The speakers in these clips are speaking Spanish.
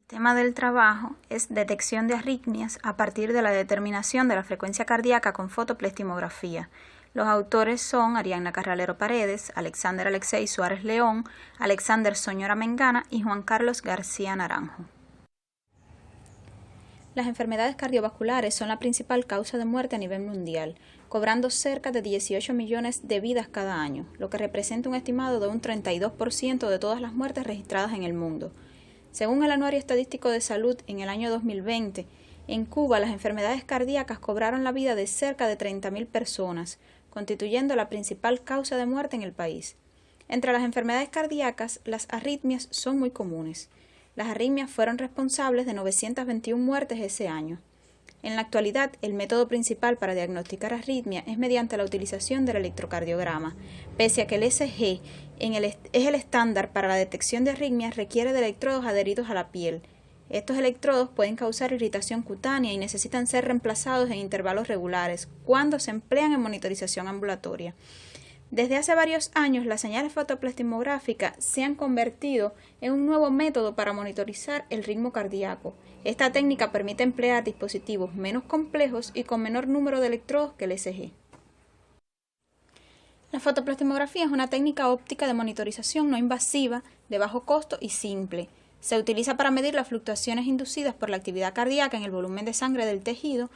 Tema del trabajo es detección de arritmias a partir de la determinación de la frecuencia cardíaca con fotoplestimografía. Los autores son Arianna Carralero Paredes, Alexander Alexei Suárez León, Alexander Soñora Mengana y Juan Carlos García Naranjo. Las enfermedades cardiovasculares son la principal causa de muerte a nivel mundial, cobrando cerca de 18 millones de vidas cada año, lo que representa un estimado de un 32% de todas las muertes registradas en el mundo. Según el Anuario Estadístico de Salud, en el año 2020, en Cuba las enfermedades cardíacas cobraron la vida de cerca de 30.000 personas, constituyendo la principal causa de muerte en el país. Entre las enfermedades cardíacas, las arritmias son muy comunes. Las arritmias fueron responsables de 921 muertes ese año. En la actualidad, el método principal para diagnosticar arritmia es mediante la utilización del electrocardiograma, pese a que el ECG es el estándar para la detección de arritmias, requiere de electrodos adheridos a la piel. Estos electrodos pueden causar irritación cutánea y necesitan ser reemplazados en intervalos regulares cuando se emplean en monitorización ambulatoria. Desde hace varios años, las señales fotoplestimográficas se han convertido en un nuevo método para monitorizar el ritmo cardíaco. Esta técnica permite emplear dispositivos menos complejos y con menor número de electrodos que el ECG. La fotoplestimografía es una técnica óptica de monitorización no invasiva, de bajo costo y simple. Se utiliza para medir las fluctuaciones inducidas por la actividad cardíaca en el volumen de sangre del tejido.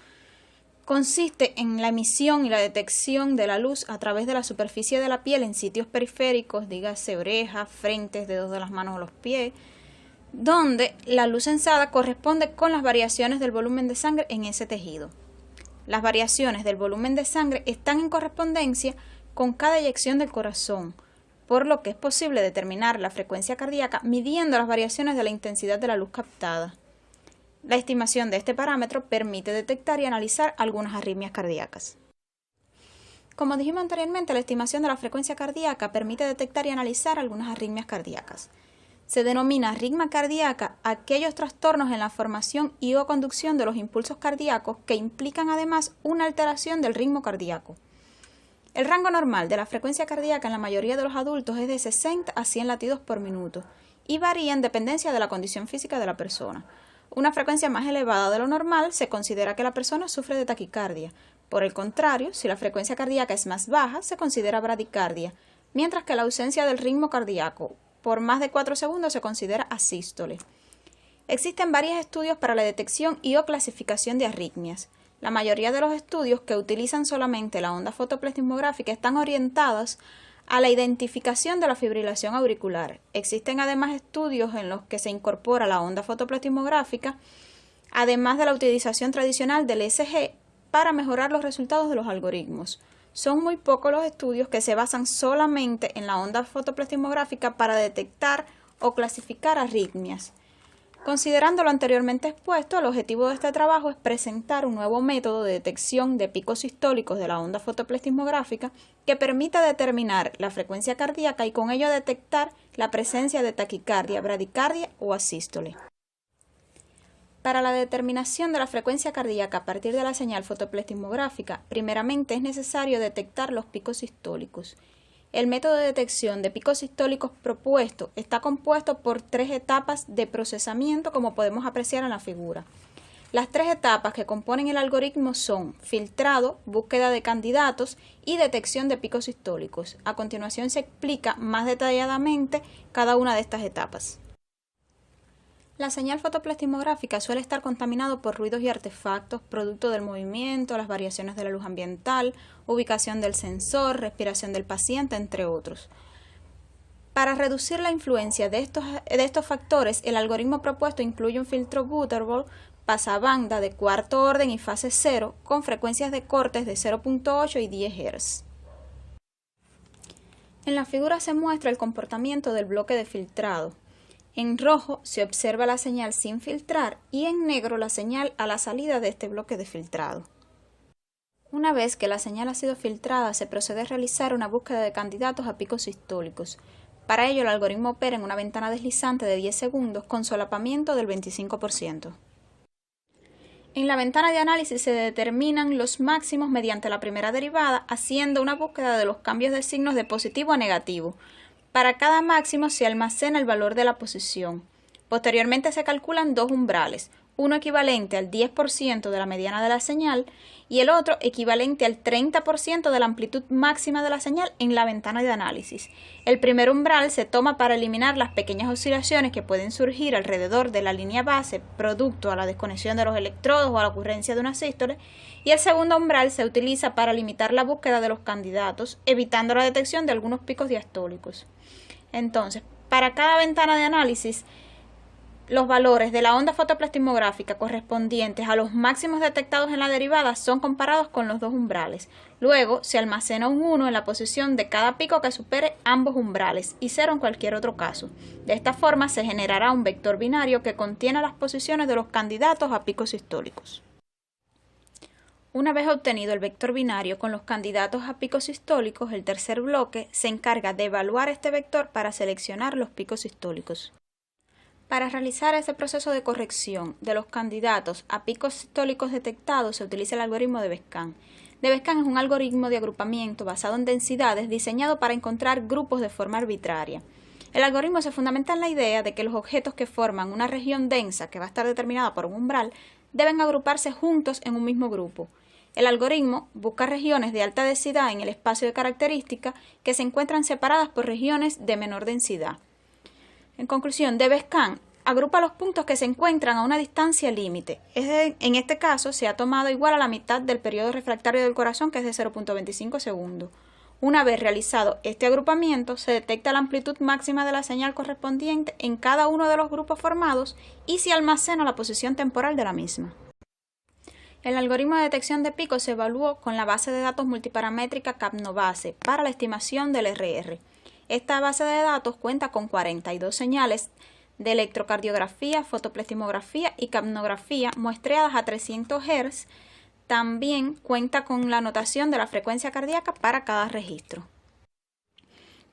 Consiste en la emisión y la detección de la luz a través de la superficie de la piel en sitios periféricos, dígase orejas, frentes, dedos de las manos o los pies, donde la luz sensada corresponde con las variaciones del volumen de sangre en ese tejido. Las variaciones del volumen de sangre están en correspondencia con cada eyección del corazón, por lo que es posible determinar la frecuencia cardíaca midiendo las variaciones de la intensidad de la luz captada. La estimación de este parámetro permite detectar y analizar algunas arritmias cardíacas. Como dijimos anteriormente, la estimación de la frecuencia cardíaca permite detectar y analizar algunas arritmias cardíacas. Se denomina arritmia cardíaca aquellos trastornos en la formación y o conducción de los impulsos cardíacos que implican además una alteración del ritmo cardíaco. El rango normal de la frecuencia cardíaca en la mayoría de los adultos es de 60 a 100 latidos por minuto y varía en dependencia de la condición física de la persona. Una frecuencia más elevada de lo normal se considera que la persona sufre de taquicardia. Por el contrario, si la frecuencia cardíaca es más baja, se considera bradicardia, mientras que la ausencia del ritmo cardíaco por más de 4 segundos se considera asístole. Existen varios estudios para la detección y o clasificación de arritmias. La mayoría de los estudios que utilizan solamente la onda fotoplestimográfica están orientados a la identificación de la fibrilación auricular. Existen además estudios en los que se incorpora la onda fotoplestimográfica, además de la utilización tradicional del ECG para mejorar los resultados de los algoritmos. Son muy pocos los estudios que se basan solamente en la onda fotoplestimográfica para detectar o clasificar arritmias. Considerando lo anteriormente expuesto, el objetivo de este trabajo es presentar un nuevo método de detección de picos sistólicos de la onda fotoplestimográfica que permita determinar la frecuencia cardíaca y con ello detectar la presencia de taquicardia, bradicardia o asístole. Para la determinación de la frecuencia cardíaca a partir de la señal fotoplestimográfica, primeramente es necesario detectar los picos sistólicos. El método de detección de picos sistólicos propuesto está compuesto por 3 etapas de procesamiento, como podemos apreciar en la figura. Las 3 etapas que componen el algoritmo son filtrado, búsqueda de candidatos y detección de picos sistólicos. A continuación se explica más detalladamente cada una de estas etapas. La señal fotoplestimográfica suele estar contaminado por ruidos y artefactos, producto del movimiento, las variaciones de la luz ambiental, ubicación del sensor, respiración del paciente, entre otros. Para reducir la influencia de estos factores, el algoritmo propuesto incluye un filtro Butterball pasabanda de cuarto orden y fase 0 con frecuencias de cortes de 0.8 y 10 Hz. En la figura se muestra el comportamiento del bloque de filtrado. En rojo se observa la señal sin filtrar y en negro la señal a la salida de este bloque de filtrado. Una vez que la señal ha sido filtrada, se procede a realizar una búsqueda de candidatos a picos sistólicos. Para ello, el algoritmo opera en una ventana deslizante de 10 segundos con solapamiento del 25%. En la ventana de análisis se determinan los máximos mediante la primera derivada, haciendo una búsqueda de los cambios de signos de positivo a negativo. Para cada máximo se almacena el valor de la posición. Posteriormente se calculan dos umbrales, uno equivalente al 10% de la mediana de la señal y el otro equivalente al 30% de la amplitud máxima de la señal en la ventana de análisis. El primer umbral se toma para eliminar las pequeñas oscilaciones que pueden surgir alrededor de la línea base producto a la desconexión de los electrodos o a la ocurrencia de una sístole, y el segundo umbral se utiliza para limitar la búsqueda de los candidatos, evitando la detección de algunos picos diastólicos. Entonces, para cada ventana de análisis, los valores de la onda fotoplastimográfica correspondientes a los máximos detectados en la derivada son comparados con los dos umbrales. Luego se almacena un 1 en la posición de cada pico que supere ambos umbrales y 0 en cualquier otro caso. De esta forma se generará un vector binario que contiene las posiciones de los candidatos a picos sistólicos. Una vez obtenido el vector binario con los candidatos a picos sistólicos, el tercer bloque se encarga de evaluar este vector para seleccionar los picos sistólicos. Para realizar ese proceso de corrección de los candidatos a picos sistólicos detectados se utiliza el algoritmo de Bescam. De Bescam es un algoritmo de agrupamiento basado en densidades diseñado para encontrar grupos de forma arbitraria. El algoritmo se fundamenta en la idea de que los objetos que forman una región densa que va a estar determinada por un umbral deben agruparse juntos en un mismo grupo. El algoritmo busca regiones de alta densidad en el espacio de característica que se encuentran separadas por regiones de menor densidad. En conclusión, de Bescam agrupa los puntos que se encuentran a una distancia límite. En este caso, se ha tomado igual a la mitad del periodo refractario del corazón, que es de 0.25 segundos. Una vez realizado este agrupamiento, se detecta la amplitud máxima de la señal correspondiente en cada uno de los grupos formados y se almacena la posición temporal de la misma. El algoritmo de detección de picos se evaluó con la base de datos multiparamétrica Capnobase para la estimación del RR. Esta base de datos cuenta con 42 señales de electrocardiografía, fotoplastimografía y capnografía muestreadas a 300 Hz. También cuenta con la anotación de la frecuencia cardíaca para cada registro.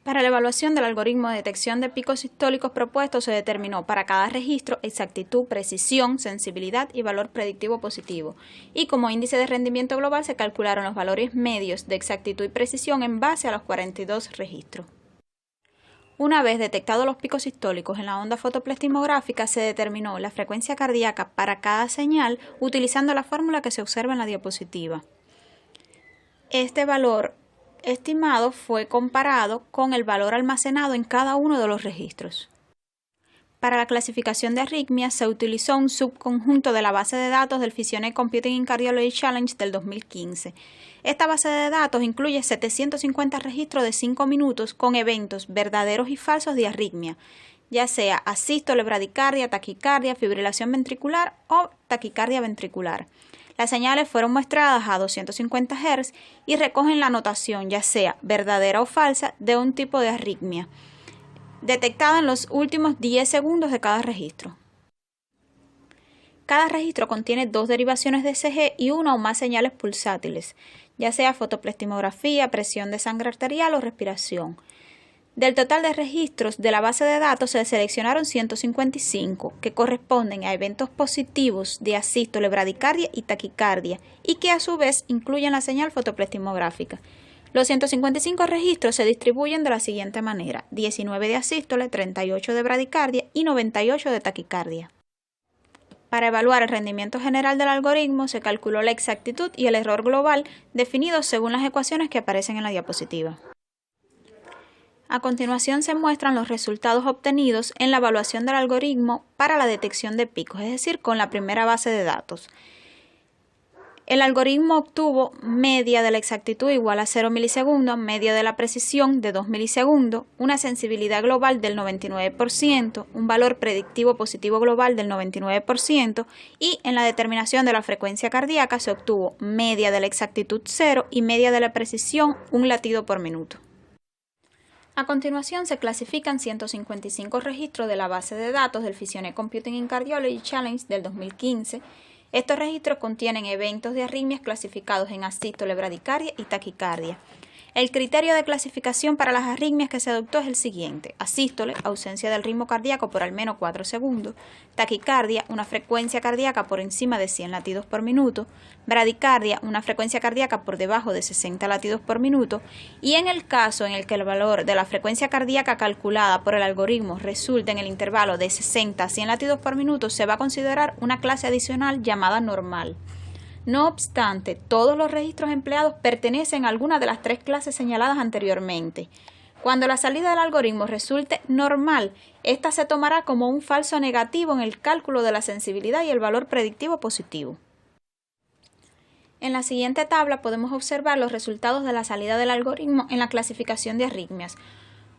Para la evaluación del algoritmo de detección de picos sistólicos propuesto se determinó para cada registro exactitud, precisión, sensibilidad y valor predictivo positivo. Y como índice de rendimiento global se calcularon los valores medios de exactitud y precisión en base a los 42 registros. Una vez detectados los picos sistólicos en la onda fotoplastimográfica, se determinó la frecuencia cardíaca para cada señal utilizando la fórmula que se observa en la diapositiva. Este valor estimado fue comparado con el valor almacenado en cada uno de los registros. Para la clasificación de arritmias se utilizó un subconjunto de la base de datos del Physione Computing in Cardiology Challenge del 2015. Esta base de datos incluye 750 registros de 5 minutos con eventos verdaderos y falsos de arritmia, ya sea asístole, bradicardia, taquicardia, fibrilación ventricular o taquicardia ventricular. Las señales fueron muestradas a 250 Hz y recogen la notación, ya sea verdadera o falsa, de un tipo de arritmia, detectada en los últimos 10 segundos de cada registro. Cada registro contiene dos derivaciones de ECG y una o más señales pulsátiles, ya sea fotoplastimografía, presión de sangre arterial o respiración. Del total de registros de la base de datos se seleccionaron 155, que corresponden a eventos positivos de asístole, bradicardia y taquicardia, y que a su vez incluyen la señal fotoplastimográfica. Los 155 registros se distribuyen de la siguiente manera: 19 de asístole, 38 de bradicardia y 98 de taquicardia. Para evaluar el rendimiento general del algoritmo se calculó la exactitud y el error global definidos según las ecuaciones que aparecen en la diapositiva. A continuación se muestran los resultados obtenidos en la evaluación del algoritmo para la detección de picos, es decir, con la primera base de datos. El algoritmo obtuvo media de la exactitud igual a 0 milisegundos, media de la precisión de 2 milisegundos, una sensibilidad global del 99%, un valor predictivo positivo global del 99% y en la determinación de la frecuencia cardíaca se obtuvo media de la exactitud 0 y media de la precisión 1 latido por minuto. A continuación se clasifican 155 registros de la base de datos del Physione Computing in Cardiology Challenge del 2015. Estos registros contienen eventos de arritmias clasificados en asístole, bradicardia y taquicardia. El criterio de clasificación para las arritmias que se adoptó es el siguiente: asístole, ausencia del ritmo cardíaco por al menos 4 segundos, taquicardia, una frecuencia cardíaca por encima de 100 latidos por minuto, bradicardia, una frecuencia cardíaca por debajo de 60 latidos por minuto, y en el caso en el que el valor de la frecuencia cardíaca calculada por el algoritmo resulte en el intervalo de 60 a 100 latidos por minuto, se va a considerar una clase adicional llamada normal. No obstante, todos los registros empleados pertenecen a alguna de las 3 clases señaladas anteriormente. Cuando la salida del algoritmo resulte normal, esta se tomará como un falso negativo en el cálculo de la sensibilidad y el valor predictivo positivo. En la siguiente tabla podemos observar los resultados de la salida del algoritmo en la clasificación de arritmias.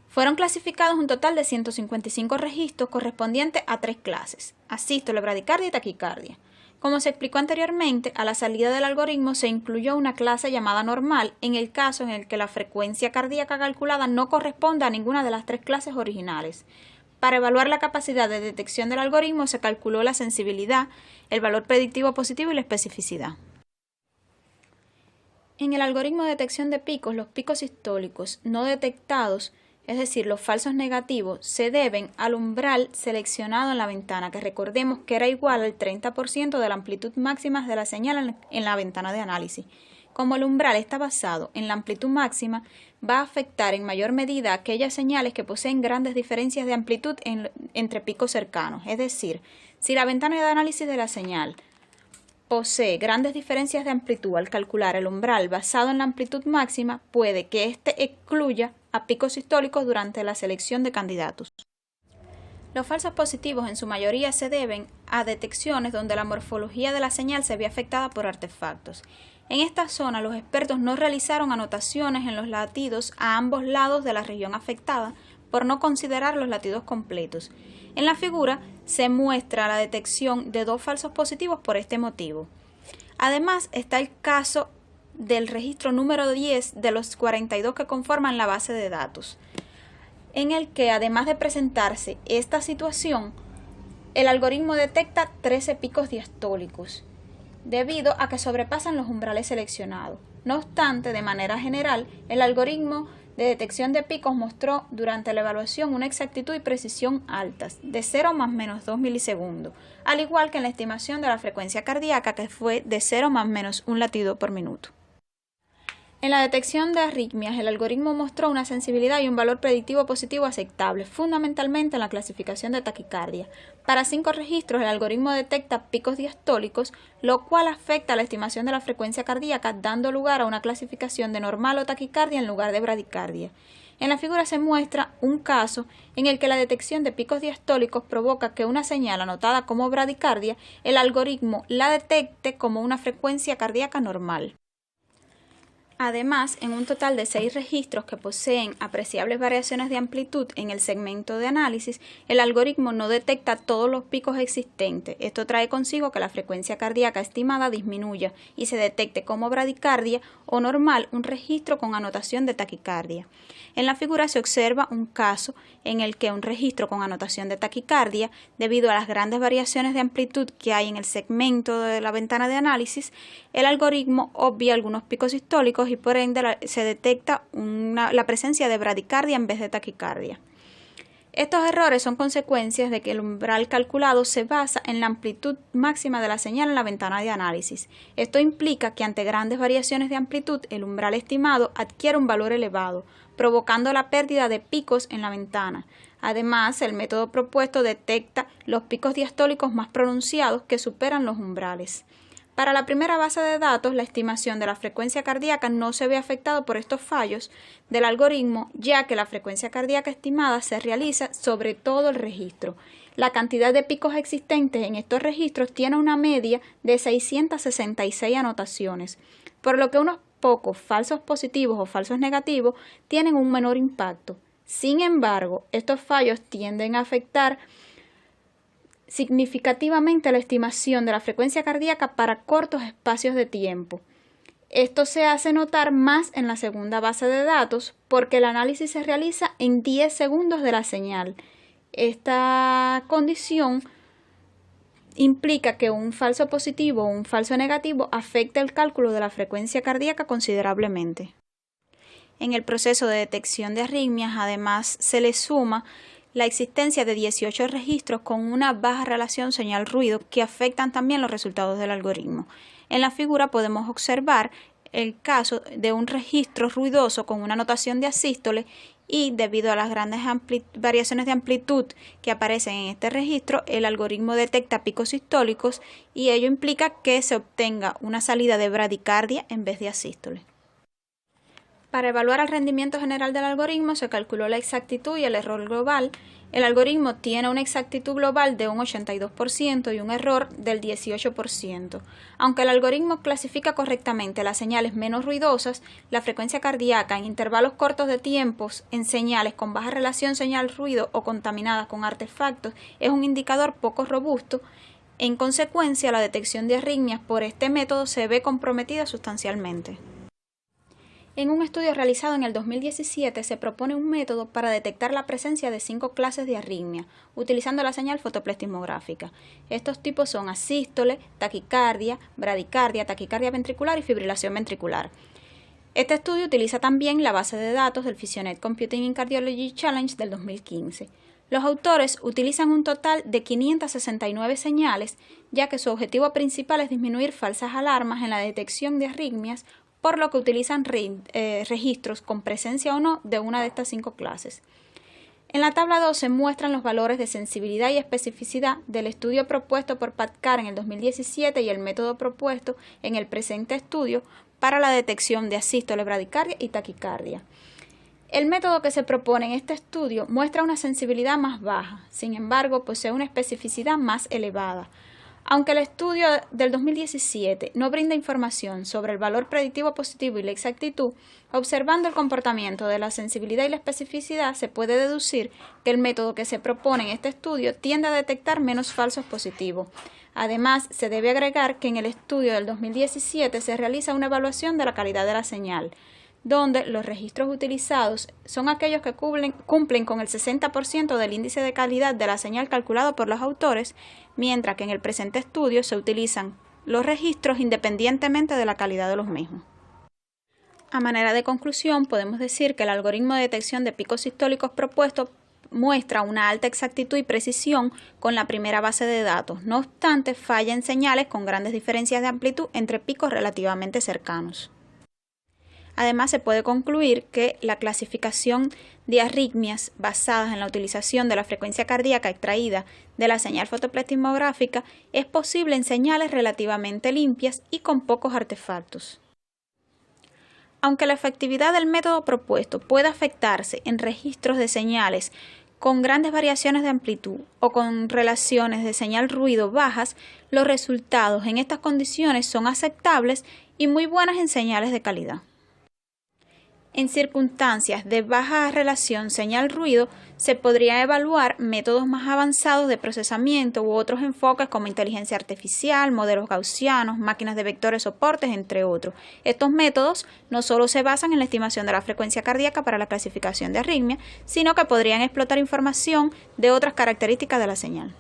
Fueron clasificados un total de 155 registros correspondientes a 3 clases: asístole, bradicardia y taquicardia. Como se explicó anteriormente, a la salida del algoritmo se incluyó una clase llamada normal en el caso en el que la frecuencia cardíaca calculada no corresponda a ninguna de las 3 clases originales. Para evaluar la capacidad de detección del algoritmo se calculó la sensibilidad, el valor predictivo positivo y la especificidad. En el algoritmo de detección de picos, los picos sistólicos no detectados, es decir, los falsos negativos, se deben al umbral seleccionado en la ventana, que recordemos que era igual al 30% de la amplitud máxima de la señal en la ventana de análisis. Como el umbral está basado en la amplitud máxima, va a afectar en mayor medida aquellas señales que poseen grandes diferencias de amplitud entre picos cercanos. Es decir, si la ventana de análisis de la señal posee grandes diferencias de amplitud al calcular el umbral basado en la amplitud máxima, puede que éste excluya a picos sistólicos durante la selección de candidatos. Los falsos positivos en su mayoría se deben a detecciones donde la morfología de la señal se ve afectada por artefactos. En esta zona, los expertos no realizaron anotaciones en los latidos a ambos lados de la región afectada por no considerar los latidos completos. En la figura se muestra la detección de 2 falsos positivos por este motivo. Además, está el caso del registro número 10 de los 42 que conforman la base de datos, en el que, además de presentarse esta situación, el algoritmo detecta 13 picos diastólicos, debido a que sobrepasan los umbrales seleccionados. No obstante, de manera general, el algoritmo de detección de picos mostró durante la evaluación una exactitud y precisión altas, de 0 más menos 2 milisegundos, al igual que en la estimación de la frecuencia cardíaca, que fue de 0 más menos 1 latido por minuto. En la detección de arritmias, el algoritmo mostró una sensibilidad y un valor predictivo positivo aceptable, fundamentalmente en la clasificación de taquicardia. Para 5 registros, el algoritmo detecta picos diastólicos, lo cual afecta a la estimación de la frecuencia cardíaca, dando lugar a una clasificación de normal o taquicardia en lugar de bradicardia. En la figura se muestra un caso en el que la detección de picos diastólicos provoca que una señal anotada como bradicardia, el algoritmo la detecte como una frecuencia cardíaca normal. Además, en un total de 6 registros que poseen apreciables variaciones de amplitud en el segmento de análisis, el algoritmo no detecta todos los picos existentes. Esto trae consigo que la frecuencia cardíaca estimada disminuya y se detecte como bradicardia o normal un registro con anotación de taquicardia. En la figura se observa un caso en el que un registro con anotación de taquicardia, debido a las grandes variaciones de amplitud que hay en el segmento de la ventana de análisis, el algoritmo obvia algunos picos sistólicos y por ende se detecta la presencia de bradicardia en vez de taquicardia. Estos errores son consecuencias de que el umbral calculado se basa en la amplitud máxima de la señal en la ventana de análisis. Esto implica que ante grandes variaciones de amplitud, el umbral estimado adquiere un valor elevado, provocando la pérdida de picos en la ventana. Además, el método propuesto detecta los picos diastólicos más pronunciados que superan los umbrales. Para la primera base de datos, la estimación de la frecuencia cardíaca no se ve afectada por estos fallos del algoritmo, ya que la frecuencia cardíaca estimada se realiza sobre todo el registro. La cantidad de picos existentes en estos registros tiene una media de 666 anotaciones, por lo que unos pocos falsos positivos o falsos negativos tienen un menor impacto. Sin embargo, estos fallos tienden a afectar significativamente la estimación de la frecuencia cardíaca para cortos espacios de tiempo. Esto se hace notar más en la segunda base de datos porque el análisis se realiza en 10 segundos de la señal. Esta condición implica que un falso positivo o un falso negativo afecta el cálculo de la frecuencia cardíaca considerablemente. En el proceso de detección de arritmias, además, se le suma la existencia de 18 registros con una baja relación señal-ruido que afectan también los resultados del algoritmo. En la figura podemos observar el caso de un registro ruidoso con una notación de asístole y debido a las grandes variaciones de amplitud que aparecen en este registro, el algoritmo detecta picos sistólicos y ello implica que se obtenga una salida de bradicardia en vez de asístole. Para evaluar el rendimiento general del algoritmo se calculó la exactitud y el error global. El algoritmo tiene una exactitud global de un 82% y un error del 18%. Aunque el algoritmo clasifica correctamente las señales menos ruidosas, la frecuencia cardíaca en intervalos cortos de tiempos en señales con baja relación señal-ruido o contaminadas con artefactos es un indicador poco robusto. En consecuencia, la detección de arritmias por este método se ve comprometida sustancialmente. En un estudio realizado en el 2017 se propone un método para detectar la presencia de 5 clases de arritmia, utilizando la señal fotoplestimográfica. Estos tipos son asístole, taquicardia, bradicardia, taquicardia ventricular y fibrilación ventricular. Este estudio utiliza también la base de datos del Physionet Computing in Cardiology Challenge del 2015. Los autores utilizan un total de 569 señales, ya que su objetivo principal es disminuir falsas alarmas en la detección de arritmias, por lo que utilizan registros con presencia o no de una de estas 5 clases. En la tabla 2 se muestran los valores de sensibilidad y especificidad del estudio propuesto por Pat Carr en el 2017 y el método propuesto en el presente estudio para la detección de asístole, bradicardia y taquicardia. El método que se propone en este estudio muestra una sensibilidad más baja, sin embargo posee una especificidad más elevada. Aunque el estudio del 2017 no brinda información sobre el valor predictivo positivo y la exactitud, observando el comportamiento de la sensibilidad y la especificidad se puede deducir que el método que se propone en este estudio tiende a detectar menos falsos positivos. Además, se debe agregar que en el estudio del 2017 se realiza una evaluación de la calidad de la señal, donde los registros utilizados son aquellos que cumplen con el 60% del índice de calidad de la señal calculado por los autores, mientras que en el presente estudio se utilizan los registros independientemente de la calidad de los mismos. A manera de conclusión, podemos decir que el algoritmo de detección de picos sistólicos propuesto muestra una alta exactitud y precisión con la primera base de datos, no obstante falla en señales con grandes diferencias de amplitud entre picos relativamente cercanos. Además, se puede concluir que la clasificación de arritmias basadas en la utilización de la frecuencia cardíaca extraída de la señal fotoplestimográfica es posible en señales relativamente limpias y con pocos artefactos. Aunque la efectividad del método propuesto puede afectarse en registros de señales con grandes variaciones de amplitud o con relaciones de señal-ruido bajas, los resultados en estas condiciones son aceptables y muy buenas en señales de calidad. En circunstancias de baja relación señal-ruido, se podría evaluar métodos más avanzados de procesamiento u otros enfoques como inteligencia artificial, modelos gaussianos, máquinas de vectores soportes, entre otros. Estos métodos no solo se basan en la estimación de la frecuencia cardíaca para la clasificación de arritmia, sino que podrían explotar información de otras características de la señal.